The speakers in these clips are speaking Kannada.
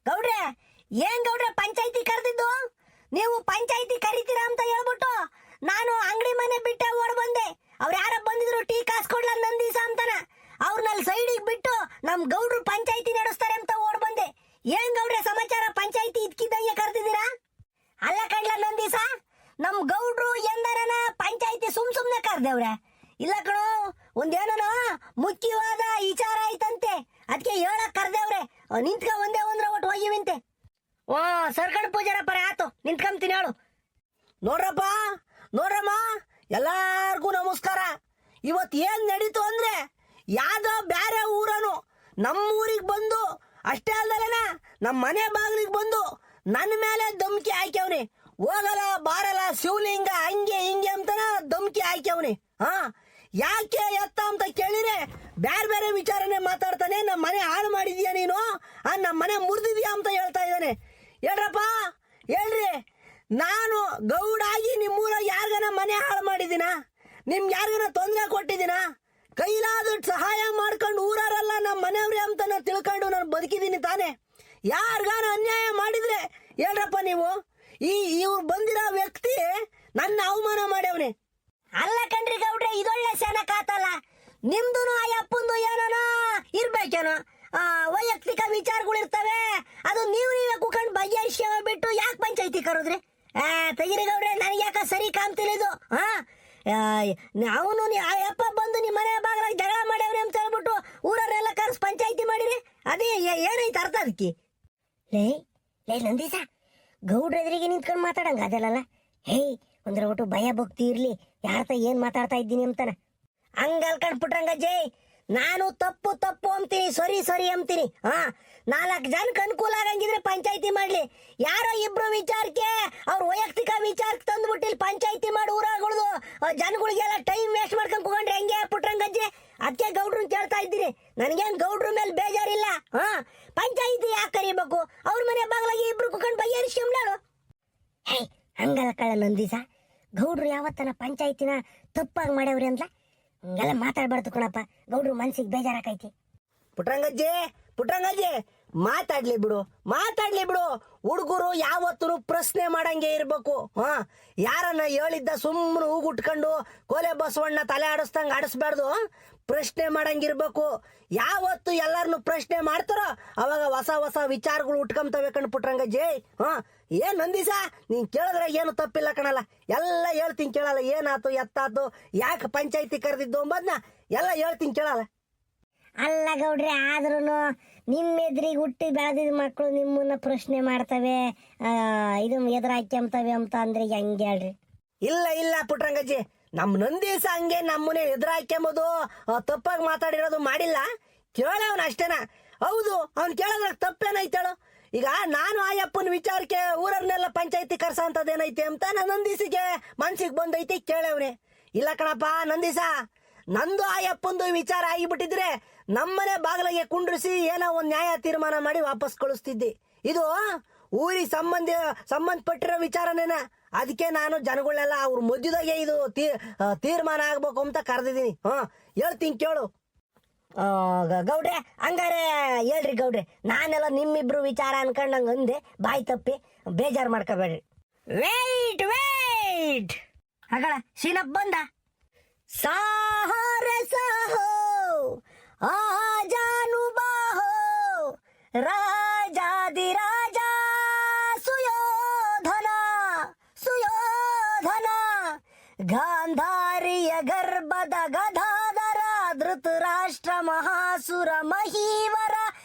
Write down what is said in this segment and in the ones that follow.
ಗೌಡ್ರೆ, ಏನ್ ಗೌಡ್ರೆ ಪಂಚಾಯತಿ ಕರೆದಿದ್ದು? ನೀವು ಪಂಚಾಯತಿ ಕರಿತೀರಾ ಅಂತ ಹೇಳ್ಬಿಟ್ಟು ನಾನು ಅಂಗಡಿ ಮನೆ ಬಿಟ್ಟೆ ಓಡ್ ಬಂದೆ. ಅವ್ರು ಯಾರ ಬಂದಿದ್ರು ಟೀ ಕಾಸು ಕೊಡ್ಲ ನಂದೀಸ ಅಂತಾನ. ಅವ್ರನ್ನಲ್ಲಿ ಸೈಡಿಗೆ ಬಿಟ್ಟು ನಮ್ ಗೌಡ್ರು ಪಂಚಾಯತಿ ನಡೆಸ್ತಾರೆ ಅಂತ ಓಡ್ ಬಂದೆ. ಏನ್ ಗೌಡ್ರೆ ಸಮಾಚಾರ? ಪಂಚಾಯತಿ ಇದ್ಕಿದ್ದಂಗೆ ಕರೆದಿದ್ದೀರಾ? ಅಲ್ಲ ಕಣ್ಲ ನಂದೀಸ, ನಮ್ ಗೌಡ್ರು ಎಂದನ ಪಂಚಾಯತಿ ಸುಮ್ನೆ ಕರ್ದೇವ್ರೆ. ಇಲ್ಲ ಕಣೋ, ಒಂದೇನೋ ಮುಖ್ಯವಾದ ವಿಚಾರ ಐತಂತೆ, ಅದಕ್ಕೆ ಹೇಳಕ್ ಕರ್ದೇವ್ರೆ. ನಿಂತ್ಕ ಒಂದೇ ಒಟ್ಟು ಹೋಗಿವಿಂತೆ. ಸರ್ಕಂಡ್ ಪೂಜಾರಪ್ಪರ ಆತು, ನಿಂತ್ಕೊಂತೀನಿ ಹೇಳು. ನೋಡ್ರಮ್ಮ, ಎಲ್ಲಾರ್ಗೂ ನಮಸ್ಕಾರ. ಇವತ್ ಏನ್ ನಡೀತು ಅಂದ್ರೆ, ಯಾವ್ದೋ ಬ್ಯಾರೆ ಊರನು ನಮ್ಮೂರಿಗೆ ಬಂದು, ಅಷ್ಟೇ ಅಲ್ದಲೇನ ನಮ್ಮ ಮನೆ ಬಾಗಿಲಿಗೆ ಬಂದು ನನ್ನ ಮೇಲೆ ಧಮ್ಕಿ ಹಾಕ್ಯವನಿ. ಹೋಗಲ್ಲ ಬಾರಲ್ಲ ಶಿವಲಿಂಗ ಹಂಗೆ ಹಿಂಗೆ ಅಂತನ ಧಮ್ಕಿ ಹಾಕ್ಯವನಿ. ಯಾಕೆ ಎತ್ತ ಅಂತ ಕೇಳಿದ್ರೆ ಬೇರೆ ವಿಚಾರನೆ ಮಾತಾಡ್ತಾನೆ. ನಮ್ಮ ಮನೆ ಹಾಳು ಮಾಡಿದ್ಯಾ ನೀನು, ನಮ್ಮ ಮನೆ ಮುರಿದಿದ್ಯಾ ಅಂತ ಹೇಳ್ತಾ ಇದ್ದಾನೆ. ಹೇಳ್ರಪ್ಪ, ಹೇಳ್ರಿ, ನಾನು ಗೌಡಾಗಿ ನಿಮ್ಮೂರ ಯಾರಿಗನ ಮನೆ ಹಾಳು ಮಾಡಿದಿನ? ನಿಮ್ಗೆ ಯಾರಿಗನ ತೊಂದರೆ ಕೊಟ್ಟಿದ್ದೀನ? ಕೈಲಾದ ಸಹಾಯ ಮಾಡ್ಕೊಂಡು ಊರಾರಲ್ಲ ನಮ್ಮ ಮನೆಯವ್ರೆ ಅಂತ ನಾನು ತಿಳ್ಕೊಂಡು ನಾನು ಬದುಕಿದ್ದೀನಿ ತಾನೆ. ಯಾರಿಗಾನ ಅನ್ಯಾಯ ಮಾಡಿದ್ರೆ ಹೇಳ್ರಪ್ಪ ನೀವು. ಇವ್ರು ಬಂದಿರೋ ವ್ಯಕ್ತಿ ನನ್ನ ಅವಮಾನ ಮಾಡ್ಯವನೆ. ಅಲ್ಲ ಕಣ್ರಿ ಗೌಡ್ರೆ, ಇದೊಳ್ಳೆ ಸೆನಕ್ ಆತಲ್ಲ. ನಿಮ್ದು ಆ ಅಪ್ಪಂದು ಏನೋ ಇರ್ಬೇಕೇನೋ ವೈಯಕ್ತಿಕ ವಿಚಾರಗಳಿರ್ತವೆ. ಅದು ನೀವೇ ಕುತ್ಕೊಂಡು ಬಗೆಹರಿಸ್ಯ ಬಿಟ್ಟು ಯಾಕೆ ಪಂಚಾಯತಿ ಕರೋದ್ರಿ? ತೆಗಿರಿ ಗೌಡ್ರೆ, ನನಗೆ ಯಾಕ ಸರಿ ಕಾಮ್ತಿಲ್ಲ ಇದು. ಅವನು ಆ ಅಪ್ಪ ಬಂದು ನಿಮ್ಮ ಮನೆ ಬಾಗಿಲಾಗ ಜಗಳ ಮಾಡ್ಯವ್ರಿ ಅಂತ ಹೇಳ್ಬಿಟ್ಟು ಊರನ್ನೆಲ್ಲ ಕರ್ಸ್ ಪಂಚಾಯತಿ ಮಾಡಿರಿ. ಅದೇ ಏನೈತೆ ಅರ್ಥ ಅದಕ್ಕೆ? ಲೇ ನಂದೀಸ, ಗೌಡ್ರ ಎದುರಿಗೆ ನಿಂತ್ಕೊಂಡು ಮಾತಾಡಂಗ ಅದಲ್ಲ. ಒಂದ್ರ ಭಯ ಭಕ್ತಿ ಇರ್ಲಿ, ಯಾರ್ತ ಏನ್ ಮಾತಾಡ್ತಾ ಇದ್ದೀನಿ ಅಂತಾನ. ಹಂಗಲ್ ಕಂಡ್ಬಿಟ್ರಂಗಜ್ಜಿ, ನಾನು ತಪ್ಪು ಅಂತೀನಿ, ಸರಿ ಅಂತೀನಿ. 4 ಜನಕ್ಕೆ ಅನುಕೂಲ ಆಗಂಗಿದ್ರೆ ಪಂಚಾಯತಿ ಮಾಡ್ಲಿ. ಯಾರೋ ಇಬ್ರು ವಿಚಾರಕ್ಕೆ ಅವ್ರ ವೈಯಕ್ತಿಕ ವಿಚಾರಕ್ಕೆ ತಂದ್ಬಿಟ್ಟಿಲ್ ಪಂಚಾಯತಿ ಮಾಡಿ ಊರಾಗುಳ್ದು ಜನಗಳಿಗೆಲ್ಲ ಟೈಮ್ ವೇಸ್ಟ್ ಮಾಡ್ಕೊಂಡ್ ಕೂಗೊಂಡ್ರೆ ಹೆಂಗೆ ಪುಟ್ರಂಗಜ್ಜಿ? ಅದಕ್ಕೆ ಗೌಡ್ರನ್ ಕೇಳ್ತಾ ಇದ್ದೀನಿ. ನನಗೇನ್ ಗೌಡ್ರ ಮೇಲೆ ಬೇಜಾರಿಲ್ಲ. ಪಂಚಾಯತಿ ಯಾಕೆ ಕರಿಬೇಕು? ಅವ್ರ ಮನೆ ಬಾಗ್ಲಾಗಿ ಇಬ್ರು ಕುತ್ಕೊಂಡು ಬಗೆಹರಿಸ್ಕೊಂಡ್ಲಾಡು. ಹಂಗಲ್ಲ ಕಳ್ಳ ನಂದೀಸ, ಗೌಡ್ರು ಯಾವತ್ತನ ಪಂಚಾಯತಿನ ತಪ್ಪಾಗಿ ಮಾಡ್ಯವ್ರಿ ಅಂತ ಹಂಗೆಲ್ಲ ಮಾತಾಡ್ಬಾರ್ದು ಕಣಪ್ಪ. ಗೌಡ್ರು ಮನ್ಸಿಗೆ ಬೇಜಾರಾಕೈತಿ. ಪುಟ್ರಂಗಜ್ಜಿ ಮಾತಾಡ್ಲಿ ಬಿಡು. ಹುಡುಗರು ಯಾವತ್ತೂ ಪ್ರಶ್ನೆ ಮಾಡಂಗೆ ಇರ್ಬೇಕು. ಯಾರನ್ನ ಹೇಳಿದ್ದ ಸುಮ್ಮನೆ ಹೂಗುಟ್ಕೊಂಡು ಕೋಲೆ ಬಸವಣ್ಣ ತಲೆ ಆಡಿಸ್ದಂಗ ಆಡಿಸ್ಬಾರ್ದು. ಪ್ರಶ್ನೆ ಮಾಡಂಗಿರ್ಬೇಕು. ಯಾವತ್ತು ಎಲ್ಲಾರನ್ನು ಪ್ರಶ್ನೆ ಮಾಡ್ತಾರೋ ಅವಾಗ ಹೊಸ ವಿಚಾರಗಳು ಉಟ್ಕೊಂತವೆ ಕಣ್ ಪುಟ್ರಂಗಜ್ಜಿ. ಏನ್ ನಂದೀಸ, ನೀನ್ ಕೇಳಿದ್ರೆ ಏನು ತಪ್ಪಿಲ್ಲ ಕಣಲ್ಲ. ಎಲ್ಲ ಹೇಳ್ತೀನಿ ಕೇಳಲ್ಲ. ಏನಾತು ಎತ್ತಾತು, ಯಾಕೆ ಪಂಚಾಯತಿ ಕರೆದಿದ್ದು ಅಂಬದ್ನ ಎಲ್ಲ ಹೇಳ್ತೀನಿ ಕೇಳಲ್ಲ. ಅಲ್ಲ ಗೌಡ್ರಿ, ಆದ್ರೂ ನಿಮ್ಮ ಎದುರಿಗೆ ಹುಟ್ಟಿ ಬೆಳೆದಿದ್ದ ಮಕ್ಕಳು ನಿಮ್ಮನ್ನ ಪ್ರಶ್ನೆ ಮಾಡ್ತವೆ, ಇದು ಎದುರು ಹಾಕ್ಯಂತವೆ ಅಂತ ಅಂದ್ರೆ ಹೆಂಗೆ ಹೇಳ್ರಿ? ಇಲ್ಲ ಪುಟ್ರಂಗಜ್ಜಿ, ನಮ್ ನಂದೀಸ ಹಂಗೆ ನಮ್ಮನೆ ಎದುರು ಹಾಕ್ಯಂಬೋದು ತಪ್ಪಾಗಿ ಮಾತಾಡಿರೋದು ಮಾಡಿಲ್ಲ. ಕೇಳವನ ಅಷ್ಟೇನ. ಹೌದು, ಅವ್ನು ಕೇಳೋದ್ರಾಗ ತಪ್ಪೇನೈತೇಳು? ಈಗ ನಾನು ಆ ಅಪ್ಪನ ವಿಚಾರಕ್ಕೆ ಊರನ್ನೆಲ್ಲ ಪಂಚಾಯತಿ ಕರ್ಸಂತದೇನೈತೆ ಅಂತ ನನ್ನ ನಂದೀಸಿಗೆ ಮನ್ಸಿಗೆ ಬಂದೈತಿ, ಕೇಳವ್ನೆ. ಇಲ್ಲ ಕಣಪ್ಪ ನಂದೀಸ, ನಂದು ಆ ಅಪ್ಪಂದು ವಿಚಾರ ಆಗಿಬಿಟ್ಟಿದ್ರೆ ನಮ್ಮನೆ ಬಾಗಿಲಿಗೆ ಕುಂಡ್ರಿಸಿ ಏನೋ ಒಂದ್ ನ್ಯಾಯ ತೀರ್ಮಾನ ಮಾಡಿ ವಾಪಸ್ ಕಳಿಸ್ತಿದ್ದೆ. ಇದು ಊರಿಗೆ ಸಂಬಂಧಪಟ್ಟಿರೋ ವಿಚಾರನೇನ. ಅದಕ್ಕೆ ನಾನು ಜನಗಳನ್ನೆಲ್ಲ ಅವ್ರ ಮಧ್ಯದಾಗೆ ಇದು ತೀರ್ಮಾನ ಆಗ್ಬೇಕು ಅಂತ ಕರೆದಿದ್ದೀನಿ. ಹೇಳ್ತೀನಿ ಕೇಳು. ಗೌಡ್ರೆ, ಹಂಗಾರೆ ಹೇಳ್ರಿ ಗೌಡ್ರೆ, ನಾನೆಲ್ಲ ನಿಮ್ಮಿಬ್ರು ವಿಚಾರ ಅನ್ಕೊಂಡ್ ನಂಗೆ ಅಂದೆ, ಬಾಯಿ ತಪ್ಪಿ ಬೇಜಾರು ಮಾಡ್ಕೋಬೇಡ್ರಿ. ವೇಟ್ ಹಾಗಳ ಸೀನಪ್ ಬಂದ. ಸಾಹೋ ಆಜಾನು ಬಾಹೋ ರಾಜಾದಿರಾಜ ಸುಯೋಧನ ಗಾಂಧಾರಿಯ ಗರ್ಭದ ಗದಾಧರ ಧೃತರಾಷ್ಟ್ರ ಮಹಾಸುರ ಮಹೀವರ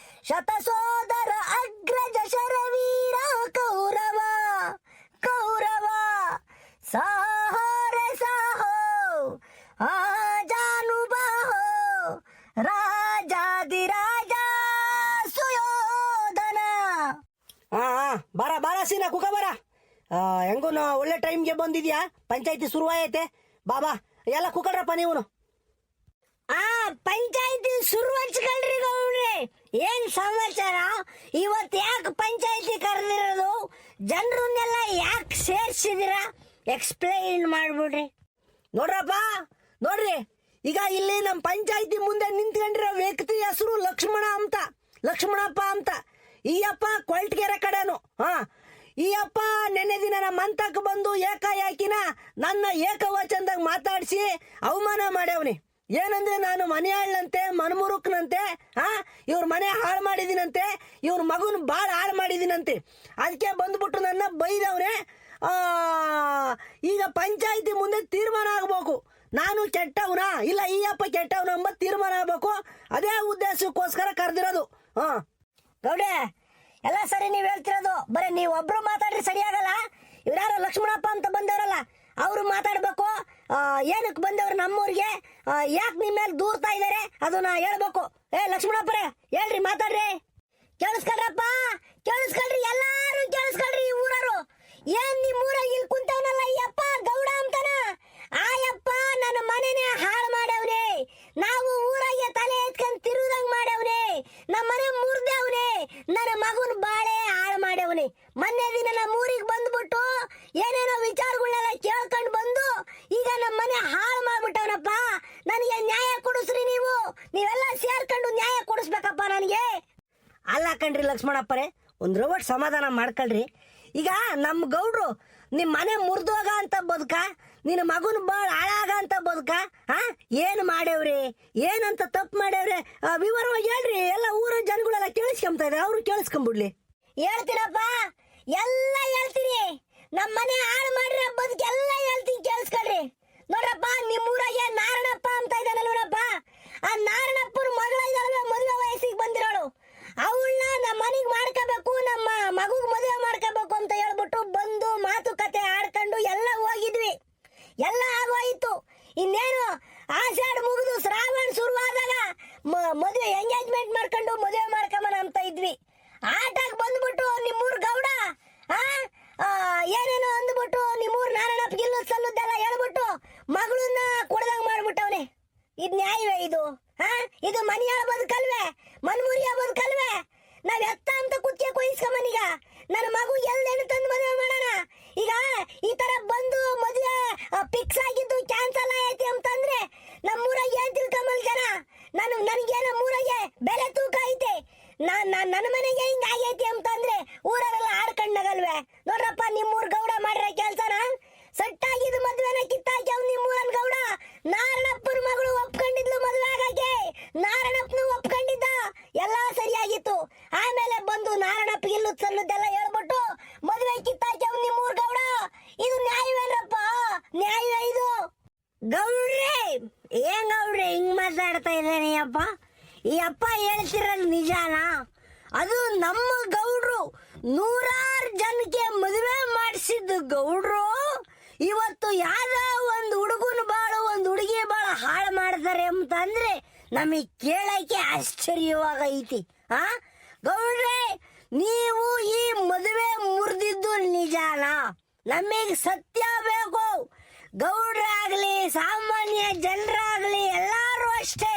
ಶತಸೋದರ ಅಗ್ರಜ ಶರವೀರ ಕೌರವ ಸಾಹೋ ಆಜಾನುಬಾಹೋ ರಾಜಾದಿರಾಜ ಸುಯೋಧನ. ಬಾರ ಸೀನಾ ಕುಕ ಬಾರ. ಹೆಂಗೂ ಒಳ್ಳೆ ಟೈಮ್ಗೆ ಬಂದಿದ್ಯಾ. ಪಂಚಾಯತಿ ಶುರುವಾಯೈತೆ. ಬಾಬಾ ಎಲ್ಲ ಕುಕಡ್ರಪ್ಪ ನೀವು. ಪಂಚಾಯತಿ ಶುರು ಹಚ್ಕೊಳ್ರಿ ಗೌಡ್ರಿ. ಏನ್ ಸಮಾಚಾರ? ಇವತ್ತು ಯಾಕೆ ಪಂಚಾಯತಿ ಕರೆದಿರೋದು? ಜನರನ್ನೆಲ್ಲ ಯಾಕೆ ಸೇರ್ಸಿದಿರ? ಎಕ್ಸ್ಪ್ಲೈನ್ ಮಾಡ್ಬಿಡ್ರಿ. ನೋಡ್ರಿ, ಈಗ ಇಲ್ಲಿ ನಮ್ಮ ಪಂಚಾಯತಿ ಮುಂದೆ ನಿಂತ್ಕೊಂಡಿರೋ ವ್ಯಕ್ತಿ ಹೆಸರು ಲಕ್ಷ್ಮಣಪ್ಪ ಅಂತ. ಈ ಅಪ್ಪ ಕೊಳ್ಟಗೆರೆ ಕಡೆನು ಈ ಅಪ್ಪ ನೆನ್ನೆ ದಿನ ನಮ್ಮ ಮಂತಕ್ಕೆ ಬಂದು ಏಕಾಏಕಿನ ನನ್ನ ಏಕವಚನದಾಗ ಮಾತಾಡಿಸಿ ಅವಮಾನ ಮಾಡ್ಯವನಿ. ಏನಂದ್ರೆ ನಾನು ಮನೆ ಹಾಳ್ನಂತೆ ಮನಮುರುಕ್ನಂತೆ ಇವ್ರ ಮನೆ ಹಾಳು ಮಾಡಿದಿನಂತೆ, ಇವ್ರ ಮಗುನ ಬಾಳ ಹಾಳು ಮಾಡಿದಿನಂತೆ. ಅದಕ್ಕೆ ಬಂದ್ಬಿಟ್ಟು ನನ್ನ ಬೈದವ್ರೆ. ಈಗ ಪಂಚಾಯಿತಿ ಮುಂದೆ ತೀರ್ಮಾನ ಆಗ್ಬೇಕು, ನಾನು ಕೆಟ್ಟವನ ಇಲ್ಲ ಈ ಅಪ್ಪ ಕೆಟ್ಟವನ ಎಂಬ ತೀರ್ಮಾನ ಆಗ್ಬೇಕು. ಅದೇ ಉದ್ದೇಶಕ್ಕೋಸ್ಕರ ಕರೆದಿರೋದು. ಗೌಡೆ ಎಲ್ಲ ಸರಿ ನೀವ್ ಹೇಳ್ತಿರೋದು, ಬರೀ ನೀವ್ ಒಬ್ರು ಮಾತಾಡ್ರಿ ಸರಿಯಾಗಲ್ಲ. ಇವ್ಯಾರೋ ಲಕ್ಷ್ಮಣಪ್ಪ ಅಂತ ಬಂದವರಲ್ಲ ಅವ್ರು ಮಾತಾಡ್ಬೇಕು. ಏನಕ್ಕೆ ಬಂದವ್ರು ನಮ್ಮೂರಿಗೆ, ಯಾಕೆ ನಿಮ್ಮ ಮೇಲೆ ದೂರ್ತಾ ಇದಾರೆ ಅದನ್ನ ಹೇಳ್ಬೇಕು. ಲಕ್ಷ್ಮಣಪ್ಪರೇ ಹೇಳ್ರಿ, ಮಾತಾಡ್ರಿ. ಕೇಳಿಸ್ಕೊಳ್ರಪ್ಪ, ಕೇಳಿಸ್ಕೊಳ್ರಿ, ಎಲ್ಲಾರು ಕೇಳಿಸ್ಕೊಳ್ರಿ. ಈ ಊರರು ಏನ್ ನಿಮ್ ಊರಾಗ ಇಲ್ಲಿ ಕುಂತವನಲ್ಲ ಈ ಅಪ್ಪ ಗೌಡ ಅಂತಾನ, ಆ ಯಪ್ಪ ನನ್ನ ಮನೆನೇ ಹಾಳು ಮಾಡವ್ನೆ. ನಾವು ಊರಾಗೆ ತಲೆ ಎತ್ಕೊಂಡ್ ತಿರುದಂಗ್ ಮಾಡವ್ನೆ, ನಮ್ಮ ಮನೆ ಮುರ್ದವ್ನೆ, ನನ್ನ ಮಗುನ್ ಬಾಳೆ ಹಾಳು ಮಾಡವ್ನೆ. ಮೊನ್ನೆ ದಿನ ನಮ್ಮ ಊರಿಗೆ ಬಂದ್ಬಿಟ್ಟು ಏನೇನೋ ವಿಚಾರಗಳನ್ನೆಲ್ಲ ಕೇಳ್ಕೊಂಡ್ ಬಂದು ಈಗ ನಮ್ಮ ಮನೆ ಹಾಳು ಮಾಡ್ಬಿಟ್ಟವನಪ್ಪ. ನನಗೆ ನ್ಯಾಯ ಕೊಡಿಸ್ರಿ, ನೀವೆಲ್ಲ ಸೇರ್ಕೊಂಡು ನ್ಯಾಯ ಕೊಡಿಸ್ಬೇಕಪ್ಪ ನನಗೆ. ಅಲ್ಲ ಕಣ್ರಿ ಲಕ್ಷ್ಮಣಪ್ಪರೇ, ಒಂದ್ ರೋಬಟ್ ಸಮಾಧಾನ ಮಾಡ್ಕೊಳ್ರಿ. ಈಗ ನಮ್ಮ ಗೌಡ್ರು ನಿಮ್ ಮನೆ ಮುರಿದೋಗ ಅಂತ ಬದುಕ, ನಿನ್ನ ಮಗುನ ಬಾಳ್ ಹಾಳಾಗ ಅಂತ ಬದುಕ, ಏನ್ ಮಾಡ್ಯವ್ರಿ, ಏನಂತ ತಪ್ಪು ಮಾಡ್ಯವ್ರೆ ವಿವರವಾಗಿ ಹೇಳ್ರಿ. ಎಲ್ಲ ಊರ ಜನಗಳೆಲ್ಲ ಕೇಳಿಸ್ಕೊಂತ ಇದಾರೆ, ಅವ್ರು ಕೇಳಿಸ್ಕೊಂಡ್ಬಿಡ್ಲಿ. ಹೇಳ್ತೀನಪ್ಪ, ಎಲ್ಲ ಹೇಳ್ತೀನಿ. ನಮ್ಮ ಮನೆ ಹಾಳು ಮಾಡಿರೋ ಬದುಕೆಲ್ಲ ಹೇಳ್ತೀನಿ, ಕೇಳಿಸ್ಕೊಳ್ರಿ. ನೋಡ್ರಪ್ಪ, ನಿಮ್ ಊರಾಗೆ ನಾರಣಪ್ಪ ಅಂತ ಇದ್ದಾನಲ್ವನಪ್ಪ, ಆ ನಾರಣಪ್ಪನ ಮಗಳ ಇದ್ದಾಳೆ, ಮದುವೆ ವಯಸ್ಸಿಗೆ ಬಂದಿರೋಳು. ಅವಳನ್ನ ನಮ್ಮ ಮನೆಗೆ ಮಾಡ್ಕೋಬೇಕು, ನಮ್ಮ ಮಗುಗ್ ಮದುವೆ ಮಾಡ್ಕೋಬೇಕು ಅಂತ ಹೇಳ್ಬಿಟ್ಟು ಬಂದು ಮಾತುಕತೆ ಆಡ್ಕೊಂಡು ಎಲ್ಲ ಹೋಗಿದ್ವಿ. ಎಲ್ಲ ಆಗೋಯ್ತು. ಇನ್ನೇನು ಆಷಾಢ ಮುಗಿದು ಶ್ರಾವಣ ಶುರುವಾದಾಗ ಮದುವೆ ಎಂಗೇಜ್ಮೆಂಟ್ ಮಾಡ್ಕೊಂಡು ಮದುವೆ ಮಾಡ್ಕೊಂಬನ ಅಂತ ಇದ್ವಿ. ಆಟಕ್ಕೆ ಬಂದ್ಬಿಟ್ಟು ನಿಮ್ಮೂರ್ ಗೌಡ ಏನೇನೋ ಅಂದ್ಬಿಟ್ಟು ನಿಮ್ಮೂರ್ ನಾರಾಯಣಪ್ಪ ಗಿಲ್ಲು ಸಲ್ಲುದೆಲ್ಲ ಹೇಳ್ಬಿಟ್ಟು ಮಗಳನ್ನ ಕೊಡ್ದಂಗ್ ಮಾಡ್ಬಿಟ್ಟವನೆ. ಇದ್ ನ್ಯಾಯವೇ ಇದು? ಇದು ಮನೆಯಾಳ ಬದುಕಲ್ವೇ, ಮನ್ಮೂರಿಯ ಬದುಕಲ್ವೇ? ನಾವ್ ಎತ್ತ ಅಂತ ಕುತ್ತಿಗೆ ಕೊಯ್ಸ್ಕೊಂಬನೀಗ ನನ್ನ ಮಗು ಎಲ್ದೇನು ತಂದು ಮದುವೆ ಮಾಡೋಣ. ಈಗ ಈ ತರ ಬಂದು ಮದುವೆ ಫಿಕ್ಸ್ ಆಗಿದ್ದು ಕ್ಯಾನ್ಸಲ್ ಆಯ್ತು ಅಂತಂದ್ರೆ ನಮ್ಮೂರಾಗ ಏನ್ ತಿಳ್ಕೊಂಬಲ್ ಜನ? ನನಗೇನ ಮೂರಾಗೆ ಬೆಲೆ ತೂಕ ಐತೆ, ನನ್ನ ಮನೆಗೆ ಹಿಂಗ ಆಗೈತಿ ಅಂತಂದ್ರೆ ಊರರೆಲ್ಲ ಆಡ್ಕೊಂಡಾಗಲ್ವೇ? ನೋಡ್ರಪ್ಪ, ನಿಮ್ಮೂರ್ ಗೌಡ ಮಾಡ್ರೆ ಕೆಲ್ಸನ ಸಟ್ಟಾಗಿದ್ದು ಮದ್ವೆನ ಕಿತ್ತಾಕಿ ಅವ್ನು ನಿಮ್ಮೂರನ್ ಗೌಡ. ನಾರಣಪ್ಪನ ಮಗಳು ಒಪ್ಕೊಂಡಿದ್ಲು ಮದುವೆ ಆಗಕ್ಕೆ, ನಾರಣಪ್ಪನು ಒಪ್ಕೊಂಡಿದ್ದ, ಎಲ್ಲಾ ಸರಿಯಾಗಿತ್ತು. ಆಮೇಲೆ ಬಂದು ನಾರಣಪ್ಪ ಇಲ್ಲು ಸಲ್ಲುದೆಲ್ಲ ಹೇಳ್ಬಿಟ್ಟು ಮದುವೆ ಕಿತ್ತಾಕಿ ಅವ್ನು ನಿಮ್ಮೂರ್ ಗೌಡ. ಇದು ನ್ಯಾಯವೇನಪ್ಪ? ನ್ಯಾಯ ಇದು? ಗೌಡ್ರೆ ಏನ್ ಗೌಡ್ರೆ ಹಿಂಗ್ ಮಾತಾಡ್ತಾ ಇದ್ದಾನೆ ಅಪ್ಪ? ಈ ಅಪ್ಪ ಹೇಳ್ತಿರೋದು ನಿಜಾನ? ಅದು ನಮ್ಮ ಗೌಡ್ರು ನೂರಾರು ಜನಕ್ಕೆ ಮದುವೆ ಮಾಡಿಸಿದ್ದು ಗೌಡ್ರು ಇವತ್ತು ಯಾವ್ದೋ ಒಂದು ಹುಡುಗನ ಬಾಳು ಒಂದು ಹುಡುಗಿ ಬಾಳು ಹಾಳು ಮಾಡ್ತಾರೆ ಅಂತಂದ್ರೆ ನಮಗ್ ಕೇಳಕ್ಕೆ ಆಶ್ಚರ್ಯವಾಗೈತಿ. ಗೌಡ್ರೆ, ನೀವು ಈ ಮದುವೆ ಮುರಿದಿದ್ದು ನಿಜಾನ? ನಮಗ್ ಸತ್ಯ ಬೇಕು. ಗೌಡ್ರಾಗ್ಲಿ ಸಾಮಾನ್ಯ ಜನರಾಗ್ಲಿ ಎಲ್ಲಾರು ಅಷ್ಟೇ,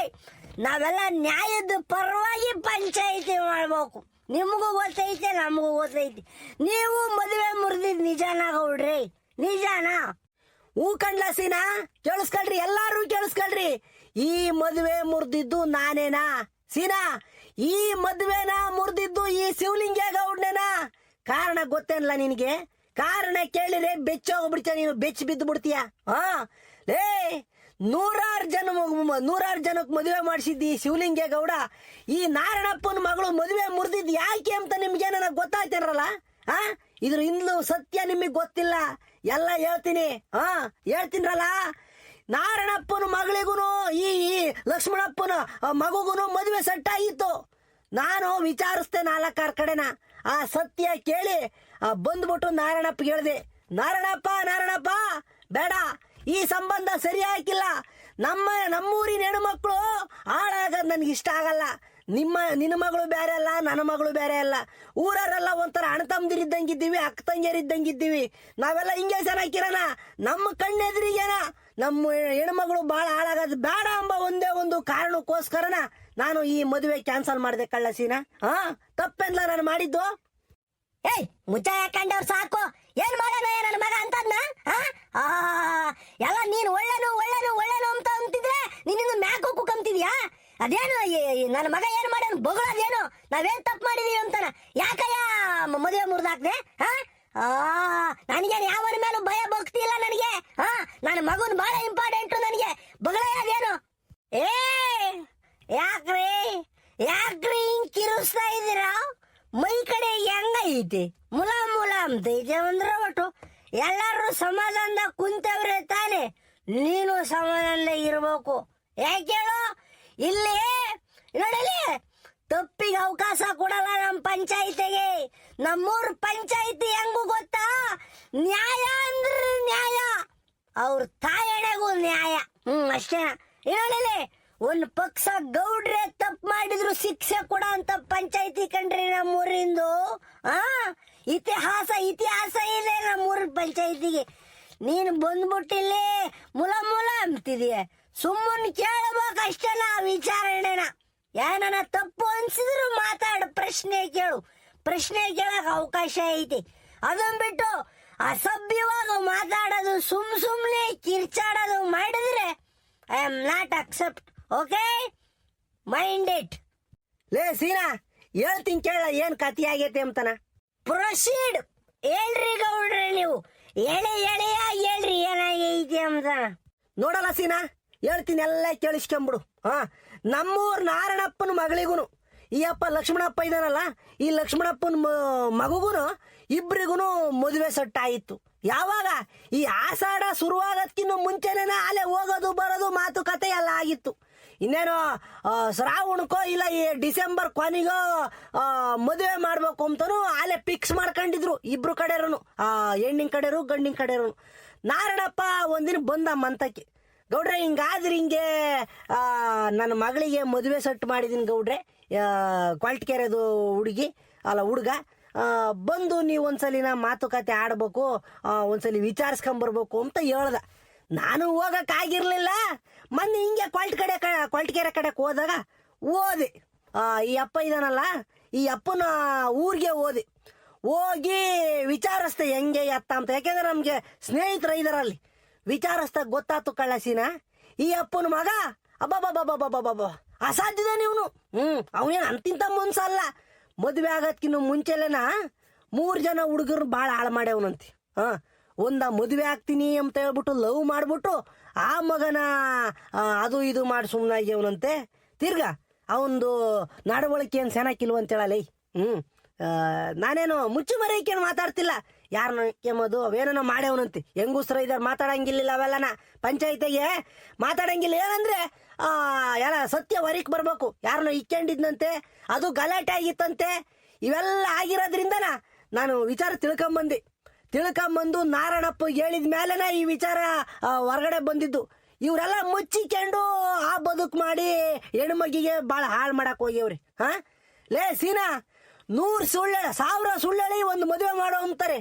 ನಾವೆಲ್ಲ ನ್ಯಾಯದ ಪರವಾಗಿ ಪಂಚಾಯಿತಿ ಮಾಡ್ಬೇಕು. ನಿಮಗೂ ಗೊತ್ತೈತೆ, ನಮಗೂ ಗೊತ್ತೈತಿ. ನೀವು ಮದುವೆ ಮುರಿದಿದ್ ನಿಜಾನ ಗೌಡ್ರಿ? ನಿಜಾನ? ಹೂ ಕಂಡ್ಲ ಸೀನಾ, ಕೇಳಿಸ್ಕೊಳ್ರಿ, ಎಲ್ಲಾರು ಕೇಳಿಸ್ಕೊಳ್ರಿ. ಈ ಮದುವೆ ಮುರಿದಿದ್ದು ನಾನೇನಾ ಸೀನಾ? ಈ ಮದುವೆನ ಮುರಿದಿದ್ದು ಈ ಶಿವಲಿಂಗೇಗೌಡನೇನಾ? ಕಾರಣ ಗೊತ್ತೇನಲ್ಲ ನಿನಗೆ? ಕಾರಣ ಕೇಳಿದ್ರೆ ಬೆಚ್ಚೋಗ್ಬಿಡ್ತೀಯ ನೀನು, ಬೆಚ್ಚ ಬಿದ್ದು ಬಿಡ್ತೀಯ. ಲೇ, ನೂರಾರು ಜನಕ್ಕೆ ಮದುವೆ ಮಾಡಿಸಿದ್ದಿ ಶಿವಲಿಂಗೇಗೌಡ. ಈ ನಾರಾಯಣಪ್ಪನ ಮಗಳು ಮದುವೆ ಮುರಿದಿದ್ ಯಾಕೆ ಅಂತ ನಿಮ್ಗೆ ನನಗೆ ಗೊತ್ತಾಯ್ತಿರಲ್ಲ. ಇದ್ರ ಇಂದ್ಲು ಸತ್ಯ ನಿಮಗ್ ಗೊತ್ತಿಲ್ಲ, ಎಲ್ಲ ಹೇಳ್ತೀನಿ. ಹೇಳ್ತೀನಲ್ಲ, ನಾರಾಯಣಪ್ಪನ ಮಗಳಿಗೂ ಈ ಲಕ್ಷ್ಮಣಪ್ಪನ ಮಗುಗೂ ಮದುವೆ ಸೆಟ್ ಆಗಿತ್ತು. ನಾನು ವಿಚಾರಿಸ್ತೆ 4 ಕಡೆನ. ಆ ಸತ್ಯ ಕೇಳಿ ಬಂದ್ಬಿಟ್ಟು ನಾರಾಯಣಪ್ಪ ಹೇಳ್ದೆ, ನಾರಾಯಣಪ್ಪ ಬೇಡ, ಈ ಸಂಬಂಧ ಸರಿ ಹಾಕಿಲ್ಲ. ನಮ್ಮೂರಿನ ಹೆಣ್ಮಕ್ಳು ಹಾಳಾಗದ್ ನನ್ಗೆ ಇಷ್ಟ ಆಗಲ್ಲ. ನಿನ್ನ ಮಗಳು ಬೇರೆ ಅಲ್ಲ, ನನ್ನ ಮಗಳು ಬೇರೆ ಅಲ್ಲ. ಊರರೆಲ್ಲ ಒಂಥರ ಅಣ್ಣತಮ್ಮದಿರಿದ್ದಂಗಿದ್ದೀವಿ, ಅಕ್ಕ ತಂಗಿಯರಿದ್ದಂಗಿದ್ದೀವಿ. ನಾವೆಲ್ಲ ಹಿಂಗೆ ಚೆನ್ನಾಗಿರೋಣ. ನಮ್ಮ ಕಣ್ಣೆದುರಿಗೇನ ನಮ್ಮ ಹೆಣ್ಮಗಳು ಬಾಳ ಹಾಳಾಗದ್ ಬೇಡ ಎಂಬ ಒಂದೇ ಒಂದು ಕಾರಣಕ್ಕೋಸ್ಕರನ ನಾನು ಈ ಮದುವೆ ಕ್ಯಾನ್ಸಲ್ ಮಾಡಿದೆ ಕಳ್ಳಸೀನ. ತಪ್ಪೆಲ್ಲ ನಾನು ಮಾಡಿದ್ದು. ಮುಚ್ಚ ಯಾಕಂಡವ್ರು ಸಾಕು, ಏನ್ ಮಾಡೋಣ ನನ್ನ ಮಗ ಅಂತದ್ನ? ಎಲ್ಲ ನೀನ್ ಒಳ್ಳೆನು ಅಂತ ಅಂತಿದ್ರೆ ನಿನ್ನ ಮ್ಯಾಕ್ ಕುಕ್ಕಂತಿದ್ಯಾ? ಅದೇನು ನನ್ನ ಮಗ ಏನ್ ಮಾಡ್ಯಾನ ಬಗಳದೇನು ನಾವೇನ್ ತಪ್ಪು ಮಾಡಿದೀವಿ ಅಂತಾನ ಯಾಕಯ್ಯ ಮದುವೆ ಮುರಿದಾಕ್ದೆ ನನಗೇನು ಯಾವನ ಮೇಲೂ ಭಯ ಭಕ್ತಿ ಇಲ್ಲ ನನಗೆ ನನ್ನ ಮಗನ್ ಬಹಳ ಇಂಪಾರ್ಟೆಂಟು ನನಗೆ ಬಗಳದೇನು ಏ ಯಾಕ್ರಿ ಹಿಂಗ್ ಕಿರಿಸ್ತಾ ಇದ್ದೀರಾ ಮೈ ಕಡೆ ಹೆಂಗೈತಿ ಮುಲ ಅಂತೈತೆ ಅಂದ್ರೆ ಒಟ್ಟು ಎಲ್ಲರೂ ಸಮಾಧಾನದಾಗ ಕುಂತವ್ರೆ ತಾನೆ ನೀನು ಸಮಾಧಾನದಾಗ ಇರ್ಬೇಕು ಯಾಕೆ ಹೇಳು ಇಲ್ಲಿ ನೋಡಲಿ ತಪ್ಪಿಗೆ ಅವಕಾಶ ಕೊಡಲ್ಲ ನಮ್ಮ ಪಂಚಾಯಿತಿಗೆ ನಮ್ಮೂರ್ ಪಂಚಾಯಿತಿ ಹೆಂಗು ಗೊತ್ತಾ ನ್ಯಾಯ ಅಂದ್ರೆ ನ್ಯಾಯ ಅವ್ರ ತಾಯಣೆಗೂ ನ್ಯಾಯ ಅಷ್ಟೇ ನೋಡಲಿ ಒಂದ್ ಪಕ್ಷ ಗೌಡ್ರೆ ತಪ್ಪು ಮಾಡಿದ್ರು ಶಿಕ್ಷೆ ಕೊಡೋ ಅಂತ ಪಂಚಾಯಿತಿ ಕಂಡ್ರಿ ನಮ್ಮೂರಿಂದು ಇತಿಹಾಸ ಇದೆ ನಮ್ಮೂರ ಪಂಚಾಯಿತಿಗೆ ನೀನು ಬಂದ್ಬಿಟ್ಟಿಲ್ಲಿ ಮುಲ ಅಂತಿದೀಯ ಸುಮ್ಮನೆ ಕೇಳಬೇಕಷ್ಟೇ ನಾ ವಿಚಾರಣೆನ ಏನನ ತಪ್ಪು ಅನ್ಸಿದ್ರು ಮಾತಾಡು ಪ್ರಶ್ನೆ ಕೇಳಕ್ ಅವಕಾಶ ಐತಿ ಅದನ್ ಬಿಟ್ಟು ಅಸಭ್ಯವಾಗಿ ಮಾತಾಡೋದು ಸುಮ್ನೆ ಕಿರ್ಚಾಡೋದು ಮಾಡಿದ್ರೆ I am not accept okay mind it ಲೇ ಸೀನಾ ಹೇಳ್ತೀನಿ ಕೇಳ ಏನ್ ಕತಿ ಆಗೈತೆ ಅಂತಾನ ಪ್ರೊಸೀಡ್ ಹೇಳ್ರಿ ಗೌಡ್ರೆ ನೀವು ಹೇಳ್ರಿ ಏನಾಗೈತಿ ಅಂತಾನ ನೋಡಲ್ಲ ಸೀನಾ ಹೇಳ್ತೀನಿ ಎಲ್ಲ ಕೇಳಿಸ್ಕೊಂಬಿಡು ನಮ್ಮೂರ್ ನಾರಾಯಣಪ್ಪನ ಮಗಳಿಗೂನು ಈ ಅಪ್ಪ ಲಕ್ಷ್ಮಣಪ್ಪ ಇದಾನಲ್ಲ ಈ ಲಕ್ಷ್ಮಣಪ್ಪನ ಮಗುಗೂನು ಇಬ್ರಿಗೂ ಮದುವೆ ಸೆಟ್ ಆಯಿತು ಯಾವಾಗ ಈ ಆಷಾಢ ಶುರುವಾಗದ್ಕಿನ್ನು ಮುಂಚೆನೇ ಅಲ್ಲೇ ಹೋಗೋದು ಬರೋದು ಮಾತುಕತೆ ಎಲ್ಲ ಆಗಿತ್ತು ಇನ್ನೇನೋ ಶ್ರಾವಣಕ್ಕೋ ಇಲ್ಲ ಈ ಡಿಸೆಂಬರ್ ಕೊನೆಗೋ ಮದುವೆ ಮಾಡ್ಬೇಕು ಅಂತನೂ ಅಲ್ಲೇ ಫಿಕ್ಸ್ ಮಾಡ್ಕೊಂಡಿದ್ರು ಇಬ್ರು ಕಡೆರು ಹೆಣ್ಣಿನ ಕಡೆರು ಗಂಡಿನ ಕಡೆರು ನಾರಾಯಣಪ್ಪ ಒಂದಿನ ಬಂದ ಮಂತಕ್ಕೆ ಗೌಡ್ರೆ ಹಿಂಗಾದ್ರೆ ಹಿಂಗೆ ನನ್ನ ಮಗಳಿಗೆ ಮದುವೆ ಸೆಟ್ ಮಾಡಿದೀನಿ ಗೌಡ್ರೆ ಕ್ವಾಲ್ಟಿಕೆರೆದು ಹುಡುಗ ಬಂದು ನೀವು ಒಂದ್ಸಲಿನ ಮಾತುಕತೆ ಆಡ್ಬೇಕು ಒಂದ್ಸಲಿ ವಿಚಾರಿಸ್ಕೊಂಬರ್ಬೇಕು ಅಂತ ಹೇಳ್ದ ನಾನು ಹೋಗಕ್ಕಾಗಿರ್ಲಿಲ್ಲ ಮೊನ್ನೆ ಹಿಂಗೆ ಕ್ವಾಲ್ಟಿಕೆರೆ ಕಡೆಗೆ ಹೋದಾಗ ಓದೆ ಈ ಅಪ್ಪ ಇದಾನಲ್ಲ ಈ ಅಪ್ಪನ ಊರಿಗೆ ಹೋಗಿ ವಿಚಾರಿಸ್ದೆ ಹೆಂಗೆ ಎತ್ತ ಅಂತ ಯಾಕೆಂದ್ರೆ ನಮ್ಗೆ ಸ್ನೇಹಿತರ ಇದರಲ್ಲಿ ವಿಚಾರಿಸ್ದಾಗ ಗೊತ್ತಾತು ಕಳ್ಳಸಿನ ಈ ಅಪ್ಪನ ಮಗ ಅಬ್ಬಬ್ಬಬ್ಬಬ್ಬಬ್ಬಬ್ಬ ಅಸಾಧ್ಯದ ನೀವನು ಅವನೇನು ಅಂತಿಂತ ಮನ್ಸಲ್ಲ ಮದುವೆ ಆಗದ್ಕಿನ್ನು ಮುಂಚೆಲೆನ 3 ಜನ ಹುಡುಗರು ಭಾಳ ಹಾಳು ಮಾಡ್ಯವನಂತೆ ಮದುವೆ ಆಗ್ತೀನಿ ಅಂತ ಹೇಳ್ಬಿಟ್ಟು ಲವ್ ಮಾಡ್ಬಿಟ್ಟು ಆ ಮಗನ ಅದು ಇದು ಮಾಡಿ ಸುಮ್ಮನಾಗ್ಯವನಂತೆ ತಿರ್ಗಾ ಅವಂದು ನಡವಳಿಕೆ ಏನು ಚೆನ್ನಾಗಿಲ್ವಂತೇಳಲ್ಲ ನಾನೇನು ಮುಚ್ಚು ಮರೆಯಕ್ಕೇನು ಮಾತಾಡ್ತಿಲ್ಲ ಯಾರನ್ನ ಕೆಮ್ಮದು ಅವೇನೋ ಮಾಡ್ಯವನಂತೆ ಹೆಂಗುಸ್ರ ಇದಾರೆ ಮಾತಾಡಂಗಿಲ್ಲ ಅವೆಲ್ಲನ ಪಂಚಾಯಿತಿಗೆ ಮಾತಾಡಂಗಿಲ್ಲ ಏನಂದ್ರೆ ಎಲ್ಲ ಸತ್ಯ ಹೊರಗೆ ಬರ್ಬೇಕು ಯಾರನ್ನ ಇಕ್ಕೊಂಡಿದ್ನಂತೆ ಅದು ಗಲಾಟೆ ಆಗಿತ್ತಂತೆ ಇವೆಲ್ಲ ಆಗಿರೋದ್ರಿಂದನ ನಾನು ವಿಚಾರ ತಿಳ್ಕೊಂಬಂದು ನಾರಾಯಣಪ್ಪ ಹೇಳಿದ ಮೇಲೆನ ಈ ವಿಚಾರ ಹೊರಗಡೆ ಬಂದಿದ್ದು ಇವರೆಲ್ಲ ಮುಚ್ಚಿಕೊಂಡು ಆ ಬದುಕು ಮಾಡಿ ಹೆಣ್ಮಗಿಗೆ ಭಾಳ ಹಾಳು ಮಾಡಕ್ ಹೋಗ್ಯವ್ರಿ ಲೇ ಸೀನಾ 100 ಸುಳ್ಳೆಳಿ ಒಂದು ಮದುವೆ ಮಾಡೋ ಅಂತಾರೆ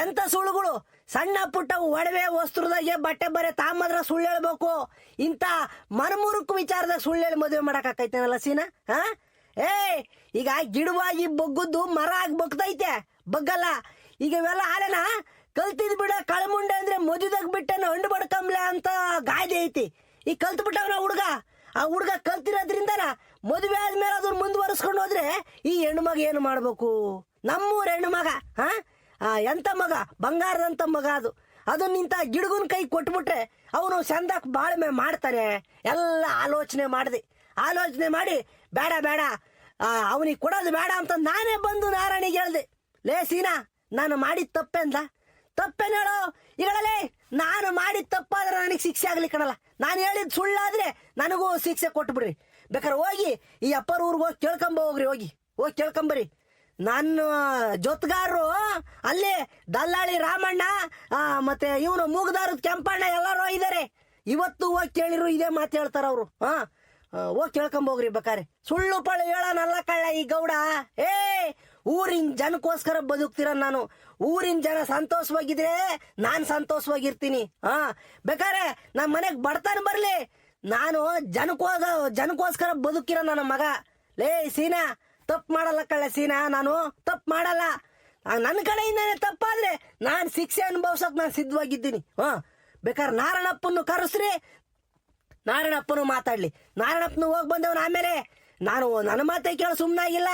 ಎಂತ ಸುಳ್ಳುಗಳು ಸಣ್ಣ ಪುಟ್ಟ ಒಡವೆ ವಸ್ತ್ರದಾಗೆ ಬಟ್ಟೆ ಬರೆ ತಾಮದ್ರ ಸುಳ್ಳು ಹೇಳ್ಬೇಕು ಇಂಥ ಮನಮೂರ್ಖ ವಿಚಾರದಾಗ ಸುಳ್ಳು ಮದುವೆ ಮಾಡಕ್ಕಾಕೈತೇನಲ್ಲ ಸೀನಾ ಈಗ ಗಿಡವಾಗಿ ಬಗ್ಗುದ್ದು ಮರ ಆಗಿ ಬಗ್ತೈತೆ ಬಗ್ಗಲ್ಲ ಈಗ ಇವೆಲ್ಲ ಆಲೆನ ಕಲ್ತಿದ್ ಬಿಡ ಕಳಮುಂಡೆ ಅಂದ್ರೆ ಮದುವೆದಾಗ ಬಿಟ್ಟನ ಹಣ್ಣು ಬಡ್ಕಂಬ್ಲೆ ಅಂತ ಗಾದೆ ಐತಿ ಈಗ ಕಲ್ತು ಬಿಟ್ಟವನ ಆ ಹುಡುಗ ಕಲ್ತಿರೋದ್ರಿಂದನ ಮದುವೆ ಆದ್ಮೇಲೆ ಅದನ್ನ ಮುಂದುವರಿಸ್ಕೊಂಡು ಹೋದ್ರೆ ಈ ಹೆಣ್ಮಗ ಏನು ಮಾಡ್ಬೇಕು ನಮ್ಮೂರ ಹೆಣ್ಮಗ ಎಂತ ಮಗ ಬಂಗಾರದಂತ ಮಗ ಅದನ್ನ ನಿಂತ ಗಿಡಗನ್ ಕೈ ಕೊಟ್ಬಿಟ್ರೆ ಅವನು ಚಂದಕ್ ಬಾಳ್ಮೆ ಮಾಡ್ತಾನೆ ಎಲ್ಲ ಆಲೋಚನೆ ಮಾಡಿ ಬೇಡ ಅವನಿಗೆ ಕೊಡೋದು ಬೇಡ ಅಂತ ನಾನೇ ಬಂದು ನಾರಾಯಣಿಗೆ ಹೇಳ್ದೆ ಲೇ ಸೀನಾ ನಾನು ಮಾಡಿದ ತಪ್ಪೇನೇಳೋ ಈಗಳೇ ನಾನು ಮಾಡಿದ ತಪ್ಪಾದ್ರೆ ನನಗೆ ಶಿಕ್ಷೆ ಆಗ್ಲಿ ಕಣಲ್ಲ ನಾನು ಹೇಳಿದ್ ಸುಳ್ಳಾದ್ರೆ ನನಗೂ ಶಿಕ್ಷೆ ಕೊಟ್ಬಿಡ್ರಿ ಬೇಕಾದ್ರೆ ಹೋಗಿ ಈ ಅಪ್ಪರ ಊರಿಗೆ ಹೋಗಿ ಕೇಳ್ಕೊಂಬರಿ ನನ್ನ ಜೊತೆಗಾರರು ಅಲ್ಲಿ ದಲ್ಲಾಳಿ ರಾಮಣ್ಣ ಮತ್ತೆ ಇವನು ಮೂಗದಾರದ ಕೆಂಪಣ್ಣ ಎಲ್ಲರೂ ಇದ್ದಾರೆ ಇವತ್ತು ಹೋಗಿ ಕೇಳಿರು ಇದೇ ಮಾತು ಹೇಳ್ತಾರ ಅವರು ಹೋಗಿ ಕೇಳ್ಕೊಂಬೋಗ್ರಿ ಬೇಕಾರೆ ಸುಳ್ಳು ಪಳ್ಳು ಹೇಳೋನಲ್ಲ ಕಳ್ಳ ಈ ಗೌಡ ಊರಿನ ಜನಕ್ಕೋಸ್ಕರ ಬದುಕ್ತಿರ ನಾನು ಊರಿನ ಜನ ಸಂತೋಷವಾಗಿದ್ರೆ ನಾನ್ ಸಂತೋಷವಾಗಿರ್ತೀನಿ ಬೇಕಾರೆ ನಮ್ಮ ಮನೆಗೆ ಬಡತನ ಬರ್ಲಿ ನಾನು ಜನಕ್ಕೋಸ್ಕರ ಬದುಕಿರೋ ನನ್ನ ಮಗ ಲೇ ಸೀನಾ ತಪ್ಪು ಮಾಡಲ್ಲ ಕಳ್ಳ ಸೀನಾ ನಾನು ತಪ್ಪು ಮಾಡಲ್ಲ ನನ್ನ ಕಡೆಯಿಂದಾನೆ ತಪ್ಪಾದ್ರೆ ನಾನು ಶಿಕ್ಷೆ ಅನುಭವಿಸೋಕೆ ನಾನು ಸಿದ್ಧವಾಗಿದ್ದೀನಿ ಬೇಕಾದ್ರೆ ನಾರಾಯಣಪ್ಪನ್ನು ಕರೆಸ್ರಿ ನಾರಾಯಣಪ್ಪನು ಮಾತಾಡ್ಲಿ. ನಾರಾಯಣಪ್ಪನು ಹೋಗಿ ಬಂದವನ ಆಮೇಲೆ ನಾನು ನನ್ನ ಮಾತೇ ಕೇಳ ಸುಮ್ಮನಾಗಿಲ್ಲ.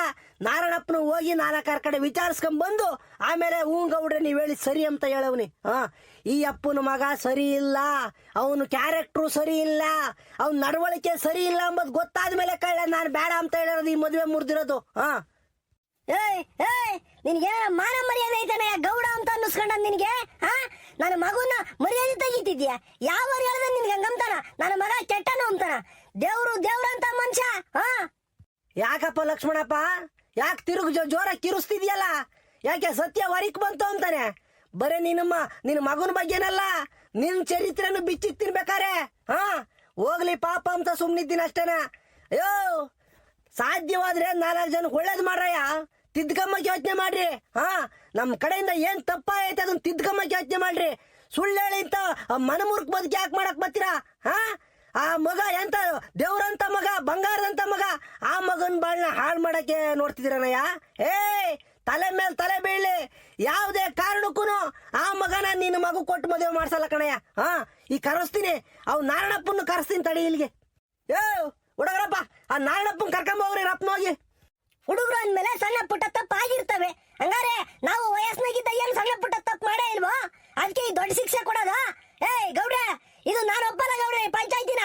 ನಾರಾಯಣಪ್ಪನು ಹೋಗಿ 4 ಕಡೆ ವಿಚಾರಿಸ್ಕೊಂಡ್ ಬಂದು ಆಮೇಲೆ ಗೌಡ್ರೆ ನೀವ್ ಹೇಳಿ ಸರಿ ಅಂತ ಹೇಳವ್ನಿ. ಈ ಅಪ್ಪನ ಮಗ ಸರಿ ಇಲ್ಲ, ಅವನು ಕ್ಯಾರೆಕ್ಟ್ರು ಸರಿ ಇಲ್ಲ, ಅವ್ನ ನಡವಳಿಕೆ ಸರಿ ಇಲ್ಲ ಅಂಬದ್ ಗೊತ್ತಾದ್ಮೇಲೆ ಕಳ್ಳ ನಾನು ಬೇಡ ಅಂತ ಹೇಳಿರೋದು, ಈ ಮದುವೆ ಮುರಿದಿರೋದು. ಏಯ್ ಏಯ್ ನಿನ್ಗೆ ಮಾನ ಮರ್ಯಾದೆ ಐತಾನೆ ಗೌಡ ಅಂತ ಅನ್ನಿಸ್ಕೊಂಡ ನಿನ್ಗೆ? ನನ್ನ ಮಗುನ ಮರ್ಯಾದೆ ತೆಗಿತಿದ್ಯಾ? ಯಾವ ಹೇಳ್ದ ನಿನ್ಗೆ ಹಂಗಂತಾನ? ನನ್ನ ಮಗ ಕೆಟ್ಟನು ಅಂತಾನ? ದೇವ್ರು ಅಂತ ಮನುಷ್ಯ. ಯಾಕಪ್ಪ ಲಕ್ಷ್ಮಣಪ್ಪ, ಯಾಕೆ ತಿರುಗು ಜೋರಾಗಿ ಕಿರುಸ್ತಿದ್ಯಲ್ಲ? ಯಾಕೆ ಸತ್ಯ ಹೊರಿಕ್ ಬಂತು ಅಂತಾನೆ? ಬರೇ ನಿನ್ನ ಮಗನ ಬಗ್ಗೆನಲ್ಲ, ನಿನ್ ಚರಿತ್ರೆನು ಬಿಚ್ಚಿಕ್ ತಿನ್ಬೇಕಾರೆ. ಹೋಗ್ಲಿ ಪಾಪ ಅಂತ ಸುಮ್ನಿದ್ದೀನಿ ಅಷ್ಟೇನ. ಅಯ್ಯೋ ಸಾಧ್ಯವಾದ್ರೆ 4 ಜನಕ್ಕೆ ಒಳ್ಳೇದ್ ಮಾಡ್ರಯ್ಯ, ತಿದ್ಕಮ್ಮಕ್ಕೆ ಯೋಚನೆ ಮಾಡ್ರಿ. ನಮ್ ಕಡೆಯಿಂದ ಏನ್ ತಪ್ಪ ಐತೆ ಅದನ್ನ ತಿದ್ಕಮ್ಮಕ್ಕೆ ಯೋಚನೆ ಮಾಡ್ರಿ. ಸುಳ್ಳು ಹೇಳಿ ಅಂತ ಮನಮುರ್ಕ್ ಬದುಕಿ ಯಾಕೆ ಮಾಡಕ್ ಬರ್ತೀರಾ? ಆ ಮಗ ಎಂತ ದೇವ್ರಂತ ಮಗ, ಬಂಗಾರದಂತ ಮಗ, ಆ ಮಗನ್ ಬಾಳ್ನ ಹಾಳು ಮಾಡಕ್ಕೆ ನೋಡ್ತಿದ್ದೀರನಯ್ಯ? ತಲೆ ಮೇಲೆ ತಲೆ ಬೀಳಿ, ಯಾವುದೇ ಕಾರಣಕ್ಕೂ ಆ ಮಗನ ನಿನ್ನ ಮಗು ಕೊಟ್ಟು ಮದುವೆ ಮಾಡ್ಸಲ್ಲ ಕಣಯ್ಯ. ಈ ಕರೆಸ್ತೀನಿ, ಅವ್ ನಾರಾಯಣಪ್ಪನ ಕರೆಸ್ತೀನಿ ತಡಿ ಇಲ್ಲಿಗೆ. ಹುಡುಗರಪ್ಪ, ಆ ನಾರಾಯಣಪ್ಪನ ಕರ್ಕೊಂಬೋಗ್ರಿ ರಪ್ಪನ ಹೋಗಿ. ಹುಡುಗರು ಅಂದ್ಮೇಲೆ ಸಣ್ಣ ಪುಟ್ಟ ತಪ್ಪು ಆಗಿರ್ತವೆ. ಹಂಗಾರೆ ನಾವು ವಯಸ್ಸಿನಾಗಿದ್ದ ಏನು ಸಣ್ಣ ಪುಟ್ಟ ತಪ್ಪು ಮಾಡೇ ಇಲ್ವೋ? ಅದಕ್ಕೆ ಈ ದೊಡ್ಡ ಶಿಕ್ಷೆ ಕೊಡೋದು? ಗೌಡ್ರೆ, ಇದು ನಾನು ಒಪ್ಪಲ್ಲ ಗೌಡ್ರೆ. ಪಂಚಾಯತಿನ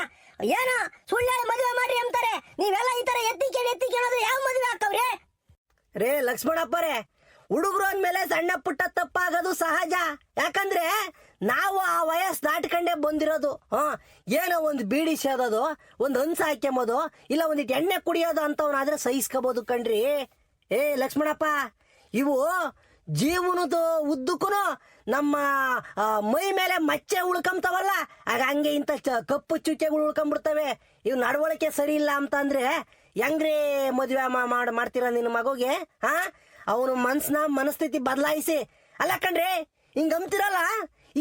ಏನೋ ಸುಳ್ಳು ಮದುವೆ ಮಾಡ್ರಿ ಅಂತಾರೆ, ನೀವೆಲ್ಲ ಈ ತರ ಎತ್ತಿ ಕೇಳೋದು ಯಾವ ಮದುವೆ ಹಾಕವ್ರೆ? ರೇ ಲಕ್ಷ್ಮಣಪ್ಪರೇ, ಹುಡುಗರು ಅಂದ್ಮೇಲೆ ಸಣ್ಣ ಪುಟ್ಟ ತಪ್ಪಾಗೋದು ಸಹಜ. ಯಾಕಂದ್ರೆ ನಾವು ಆ ವಯಸ್ಸು ದಾಟ್ಕೊಂಡೇ ಬಂದಿರೋದು. ಏನೋ ಒಂದು ಬೀಡಿ ಸೇದೋದು, ಒಂದು ಹಂಸ ಹಾಕ್ಯಂಬೋದು, ಇಲ್ಲ ಒಂದಿಟ್ಟು ಎಣ್ಣೆ ಕುಡಿಯೋದು ಅಂತವನಾದ್ರೆ ಸಹಿಸ್ಕೋಬಹುದು ಕಣ್ರಿ. ಲಕ್ಷ್ಮಣಪ್ಪ, ಇವು ಜೀವನದ ಉದ್ದಕ್ಕೂ ನಮ್ಮ ಮೈ ಮೇಲೆ ಮಚ್ಚೆ ಉಳ್ಕೊಂತವಲ್ಲ, ಆಗ ಹಂಗೆ ಇಂಥ ಕಪ್ಪು ಚುಕ್ಕೆಗಳು ಉಳ್ಕೊಂಡ್ಬಿಡ್ತವೆ. ಇವ್ ನಡವಳಿಕೆ ಸರಿ ಇಲ್ಲ ಅಂತಂದ್ರೆ ಹೆಂಗ್ರಿ ಮದುವೆ ಮಾಡ್ತೀರ ನಿನ್ನ ಮಗುಗೆ? ಅವನು ಮನಸ್ಥಿತಿ ಬದಲಾಯಿಸಿ ಅಲ್ಲ ಕಣ್ರಿ ಹಿಂಗ ಅಂತಿರಲ್ಲ.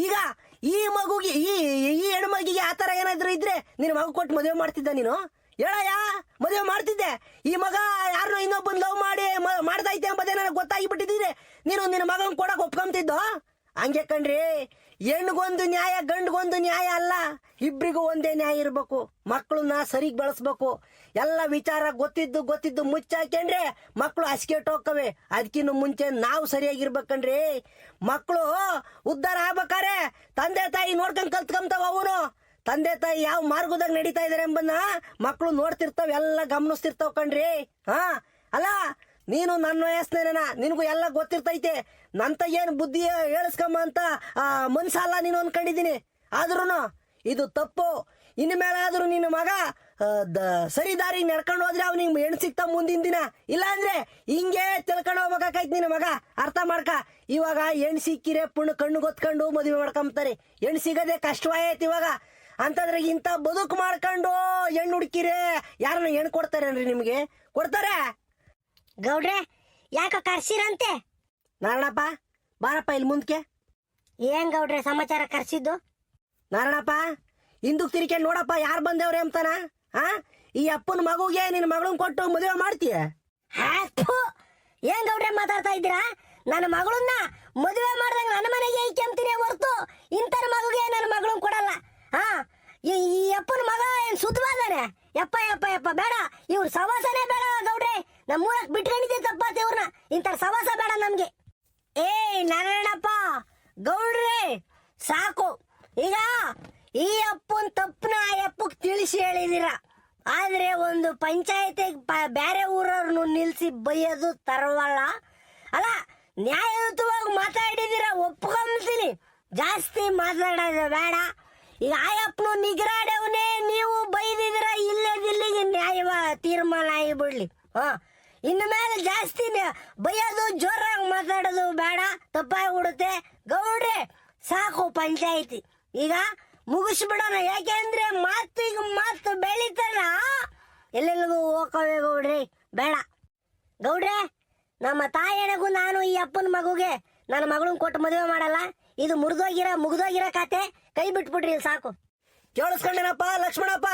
ಈಗ ಈ ಮಗುಗೆ ಈ ಹೆಣ್ಮಗಿಗೆ ಆತರ ಏನಾದ್ರು ಇದ್ರೆ ನಿನ್ನ ಮಗು ಕೊಟ್ಟು ಮದುವೆ ಮಾಡ್ತಿದ್ದ ನೀನು? ಹೇಳಯ್ಯ, ಮದುವೆ ಮಾಡ್ತಿದ್ದೆ. ಈ ಮಗ ಯಾರನ್ನೋ ಇನ್ನೊಬ್ಬನ್ ಲವ್ ಮಾಡ್ತಾ ಐತೆ ಎಂಬುದೇ ನನಗೆ ಗೊತ್ತಾಗಿಬಿಟ್ಟಿದ್ರೆ ನೀನು ನಿನ್ನ ಮಗನ್ ಕೊಡಕ್ ಒಪ್ಕೊಂತಿದ್ದೋ? ಹಂಗೆ ಕಣ್ರಿ, ಹೆಣ್ಗೊಂದು ನ್ಯಾಯ ಗಂಡ್ಗೊಂದು ನ್ಯಾಯ ಅಲ್ಲ, ಇಬ್ರಿಗೂ ಒಂದೇ ನ್ಯಾಯ ಇರ್ಬೇಕು. ಮಕ್ಕಳನ್ನ ಸರಿಗ್ ಬೆಳೆಸ್ಬೇಕು. ಎಲ್ಲ ವಿಚಾರ ಗೊತ್ತಿದ್ದು ಮುಚ್ಚಾಕೊಂಡ್ರೆ ಮಕ್ಕಳು ಹಸ್ಕೆಟ್ ಹೋಗ್ತವೆ. ಅದಕ್ಕಿನ್ನು ಮುಂಚೆ ನಾವು ಸರಿಯಾಗಿರ್ಬೇಕನ್ರಿ. ಮಕ್ಕಳು ಉದ್ಧಾರ ಆಗ್ಬೇಕಾರೆ ತಂದೆ ತಾಯಿ ನೋಡ್ಕೊಂಡ್ ಕಲ್ತ್ಕೊಂತಾವ. ಅವನು ತಂದೆ ತಾಯಿ ಯಾವ ಮಾರ್ಗದಾಗ ನಡೀತಾ ಇದಾರೆ ಎಂಬನ್ನ ಮಕ್ಕಳು ನೋಡ್ತಿರ್ತಾವ, ಎಲ್ಲ ಗಮನಿಸ್ತಿರ್ತಾವ ಕಣ್ರಿ. ಅಲ್ಲ ನೀನು ನನ್ನ ವಯಸ್ಸಿನ, ನಿನಗೂ ಎಲ್ಲ ಗೊತ್ತಿರ್ತೈತೆ. ನಂತ ಏನ್ ಬುದ್ಧಿ ಹೇಳಿಸ್ಕಮ್ಮ ಅಂತ ಮನ್ಸಲ್ಲ ನೀನು ಅನ್ಕೊಂಡಿದ್ದೀನಿ. ಆದ್ರೂ ಇದು ತಪ್ಪು. ಇನ್ನು ಮೇಲಾದ್ರೂ ನಿನ್ನ ಮಗ ಸರಿ ದಾರಿ ನಡ್ಕೊಂಡು ಹೋದ್ರೆ ಅವ್ನಿಗೆ ಹೆಣ್ಣು ಸಿಗ್ತಾ ಮುಂದಿನ ದಿನ. ಇಲ್ಲ ಅಂದ್ರೆ ಹಿಂಗೆ ತಿಳ್ಕೊಂಡು ಹೋಗ್ಬೇಕಾಯ್ತು ನಿನ್ನ ಮಗ. ಅರ್ಥ ಮಾಡ್ಕ. ಇವಾಗ ಹೆಣ್ಣು ಸಿಕ್ಕಿರೆ ಕಣ್ಣು ಗೊತ್ಕೊಂಡು ಮದುವೆ ಮಾಡ್ಕೊಂತಾರೆ. ಹೆಣ್ಣು ಸಿಗದೆ ಕಷ್ಟವಾಯ್ತು ಇವಾಗ. ಅಂತಂದ್ರೆ ಇಂಥ ಬದುಕು ಮಾಡ್ಕೊಂಡು ಹೆಣ್ಣು ಹುಡುಕಿರೆ ಯಾರನ್ನ ಹೆಣ್ಣು ಕೊಡ್ತಾರೇನ್ರಿ? ನಿಮ್ಗೆ ಕೊಡ್ತಾರೆ? ಗೌಡ್ರೆ, ಯಾಕ ಕರ್ಸಿರಂತೆ? ನಾರಾಯಣಪ್ಪ ಬಾರಪ್ಪ ಇಲ್ಲಿ ಮುಂದಕ್ಕೆ. ಏನ್ ಗೌಡ್ರೆ ಸಮಾಚಾರ ಕರ್ಸಿದ್ದು? ನಾರಾಯಣಪ್ಪ ಹಿಂದಕ್ ತಿರ್ಕೆ ನೋಡಪ್ಪ ಯಾರು ಬಂದೇವ್ರೆ ಅಂತಾನ. ಈ ಅಪ್ಪನ ಮಗುಗೆ ನಿನ್ನ ಮಗಳನ್ನ ಕೊಟ್ಟು ಮದುವೆ ಮಾಡ್ತೀಯ? ಏನ್ ಗೌಡ್ರೆ ಮಾತಾಡ್ತಾ ಇದ್ದೀರಾ? ನನ್ನ ಮಗಳನ್ನ ಮದುವೆ ಮಾಡ್ದಂಗ ನನ್ನ ಮನೆಗೆ ಐಕ್ಯಂತೀನಿ ಹೊರ್ತು ಇಂತರ ಮಗುಗೆ ನನ್ನ ಮಗಳನ್ನ ಕೊಡಲ್ಲ. ಈ ಅಪ್ಪನ ಮಗ ಏನ್ ಸುದ್ವಾದಾನೆ? ಯಪ್ಪ ಯಪ್ಪ ಯಪ್ಪ ಬೇಡ, ಇವ್ರ ಸವಾಸನೇ ಬೇಡ ಗೌಡ್ರೆ. ನಮ್ಮ ಊರಕ್ ಬಿಟ್ಕೊಂಡಿದ್ದೆ ತಪ್ಪಾತ ಇವ್ರನ್ನ. ಇಂತರ ಸವಾಸ ಬೇಡ ನಮ್ಗೆ. ನಾರಾಯಣಪ್ಪ ಗೌಡ್ರೆ ಸಾಕು. ಈಗ ಈ ಅಪ್ಪನ್ ತಪ್ಪನ ಆ ಅಪ್ಪಕ್ ತಿಳಿಸಿ ಹೇಳಿದಿರ. ಆದ್ರೆ ಒಂದು ಪಂಚಾಯತಿಗೆ ಬೇರೆ ಊರವ್ರನ್ನು ನಿಲ್ಸಿ ಬೈಯೋದು ತರವಲ್ಲ. ಅಲ್ಲ, ನ್ಯಾಯಯುತವಾಗಿ ಮಾತಾಡಿದಿರ ಒಪ್ಕೊಂತೀನಿ. ಜಾಸ್ತಿ ಮಾತಾಡೋದು ಬೇಡ. ಈಗ ಆಯಪ್ಪನು ನಿಗ್ರಾಡವನೇ, ನೀವು ಬೈದಿದ್ರ ಇಲ್ಲಿಗೆ ನ್ಯಾಯ ತೀರ್ಮಾನ ಆಗಿಬಿಡ್ಲಿ. ಇನ್ನು ಮೇಲೆ ಜಾಸ್ತಿ ಬೈಯೋದು ಜೋರಾಗಿ ಮಾತಾಡೋದು ಬೇಡ, ತಪ್ಪಾಗ್ಬಿಡುತ್ತೆ. ಗೌಡ್ರೆ ಸಾಕು ಪಂಚಾಯತಿ, ಈಗ ಮುಗಿಸ್ಬಿಡೋಣ. ಯಾಕೆಂದ್ರೆ ಮಾತು ಬೆಳಿತಾನ ಎಲ್ಲೆಲ್ಲಿಗೂ ಹೋಗವೆ ಗೌಡ್ರಿ. ಬೇಡ ಗೌಡ್ರೆ, ನಮ್ಮ ತಾಯಿಗೂ ನಾನು ಈ ಅಪ್ಪನ ಮಗುಗೆ ನನ್ನ ಮಗಳನ್ನ ಕೊಟ್ಟು ಮದುವೆ ಮಾಡಲ್ಲ. ಇದು ಮುಗ್ದೋಗಿರೋ ಕತೆ. ಕೈ ಬಿಟ್ಬಿಡ್ರಿ ಸಾಕು. ಕೇಳಿಸ್ಕೊಂಡೇನಪ್ಪ ಲಕ್ಷ್ಮಣಪ್ಪ?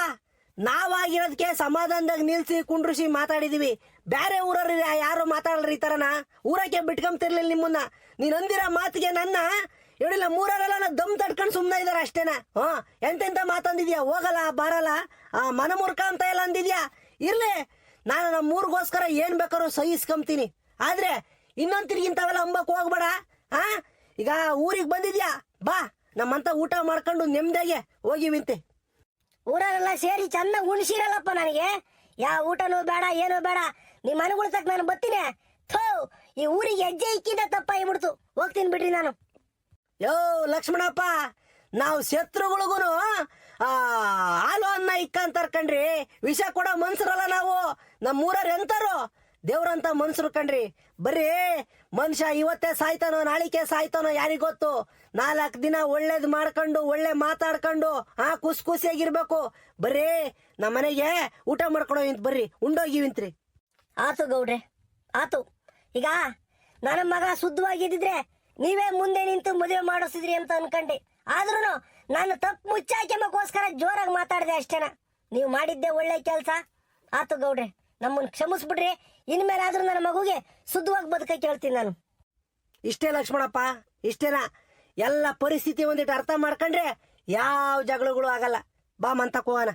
ನಾವಾಗಿರೋದಕ್ಕೆ ಸಮಾಧಾನದಾಗ ನಿಲ್ಸಿ ಕುಂಡ್ರಿಸಿ ಮಾತಾಡಿದೀವಿ. ಬೇರೆ ಊರವ್ರ ಯಾರು ಮಾತಾಡ್ರಿ ಈ ತರನ ಊರಕ್ಕೆ ಬಿಟ್ಕೊಂತಿರ್ಲಿಲ್ಲ ನಿಮ್ಮನ್ನ. ನೀನ್ ಅಂದಿರೋ ಮಾತಿಗೆ ನನ್ನ ಹೇಳಿಲ್ಲ ಮೂರರೆಲ್ಲ ದಮ್ ತಡ್ಕೊಂಡು ಸುಮ್ಮನೆ ಇದಾರೆ ಅಷ್ಟೇನಾ. ಎಂತೆಂತ ಮಾತಂದಿದ್ಯಾ, ಹೋಗಲ್ಲ ಬರಲ್ಲ, ಮನಮೂರ್ಖ ಅಂತ ಎಲ್ಲ ಅಂದಿದ್ಯಾ. ಇರ್ಲಿ, ನಾನು ನಮ್ಮ ಊರಿಗೋಸ್ಕರ ಏನ್ ಬೇಕಾದ್ರೂ ಸಹಿಸ್ಕೊಂತೀನಿ. ಆದ್ರೆ ಇನ್ನೊಂದ್ ತಿರ್ಗಿಂತಾವೆಲ್ಲ ಅಂಬಕ್ ಹೋಗ್ಬೇಡ. ಈಗ ಊರಿಗೆ ಬಂದಿದ್ಯಾ, ಬಾ ನಮ್ಮಂತ ಊಟ ಮಾಡ್ಕೊಂಡು ನೆಮ್ಮದಿಯಾಗೆ ಹೋಗಿವಿಂತೆ. ಊರಲ್ಲೆಲ್ಲ ಸೇರಿ ಚೆನ್ನಾಗಿ ಉಣಿಸಿರಲ್ಲಪ್ಪ ನನಗೆ. ಯಾವ ಊಟನೂ ಬೇಡ, ಏನೂ ಬೇಡ. ನಿಮ್ಮ ಮನೆಗಳು ತಕ್ಕ ನಾನು ಬರ್ತೀನಿ. ಥೋ, ಈ ಊರಿಗೆ ಹೆಜ್ಜೆ ಇಕ್ಕಿದ ತಪ್ಪಾಗಿಬಿಡ್ತು. ಹೋಗ್ತೀನಿ ಬಿಡ್ರಿ ನಾನು. ಯೋ ಲಕ್ಷ್ಮಣಪ್ಪ, ನಾವು ಶತ್ರುಗಳಿಗೂನು ಹಾಲು ಅನ್ನ ಇಕ್ಕಂತಾರ ಕಣ್ರಿ. ವಿಷ ಕೊಡೋ ಮನ್ಸರಲ್ಲ ನಾವು. ನಮ್ಮೂರವ್ರು ಎಂತಾರು ದೇವ್ರಂತ ಮನ್ಸರು ಕಣ್ರಿ. ಬರ್ರಿ, ಮನುಷ್ಯ ಇವತ್ತೇ ಸಾಯ್ತಾನೋ ನಾಳಿಕೆ ಸಾಯ್ತಾನೋ ಯಾರಿಗೊತ್ತು. 4 ದಿನ ಒಳ್ಳೇದ್ ಮಾಡ್ಕೊಂಡು ಒಳ್ಳೆ ಮಾತಾಡ್ಕೊಂಡು ಖುಷಿಯಾಗಿರ್ಬೇಕು. ಬರ್ರಿ ನಮ್ಮ ಮನೆಗೆ ಊಟ ಮಾಡ್ಕೊಳೋ ಇಂತ ಬರ್ರಿ, ಉಂಡೋಗಿವಿಂತ್ರಿ. ಆತು ಗೌಡ್ರೆ, ಆತು. ಈಗ ನನ್ನ ಮಗ ಶುದ್ಧವಾಗಿದ್ದಿದ್ರೆ ನೀವೇ ಮುಂದೆ ನಿಂತು ಮದುವೆ ಮಾಡಿಸಿದ್ರಿ ಅಂತ ಅನ್ಕಂಡೆ. ಆದ್ರೂ ನಾನು ತಪ್ಪು ಮುಚ್ಚಾಕೆಂಬಕ್ಕೋಸ್ಕರ ಜೋರಾಗಿ ಮಾತಾಡಿದೆ ಅಷ್ಟೇನ. ನೀವು ಮಾಡಿದ್ದೆ ಒಳ್ಳೆ ಕೆಲಸ. ಆತು ಗೌಡ್ರೆ, ನಮ್ಮನ್ನು ಕ್ಷಮಿಸ್ಬಿಡ್ರಿ. ಇನ್ಮೇಲಾದ್ರೂ ನನ್ನ ಮಗುಗೆ ಶುದ್ಧವಾಗಿ ಬದುಕಕ್ಕೆ ಹೇಳ್ತೀನಿ ನಾನು. ಇಷ್ಟೇ ಲಕ್ಷ್ಮಣಪ್ಪ, ಇಷ್ಟೇನಾ. ಎಲ್ಲ ಪರಿಸ್ಥಿತಿ ಒಂದಿಟ್ಟು ಅರ್ಥ ಮಾಡ್ಕೊಂಡ್ರೆ ಯಾವ ಜಗಳಗಳು ಆಗಲ್ಲ. ಬಾ ಮಂತಕ್ ಹೋಗೋಣ.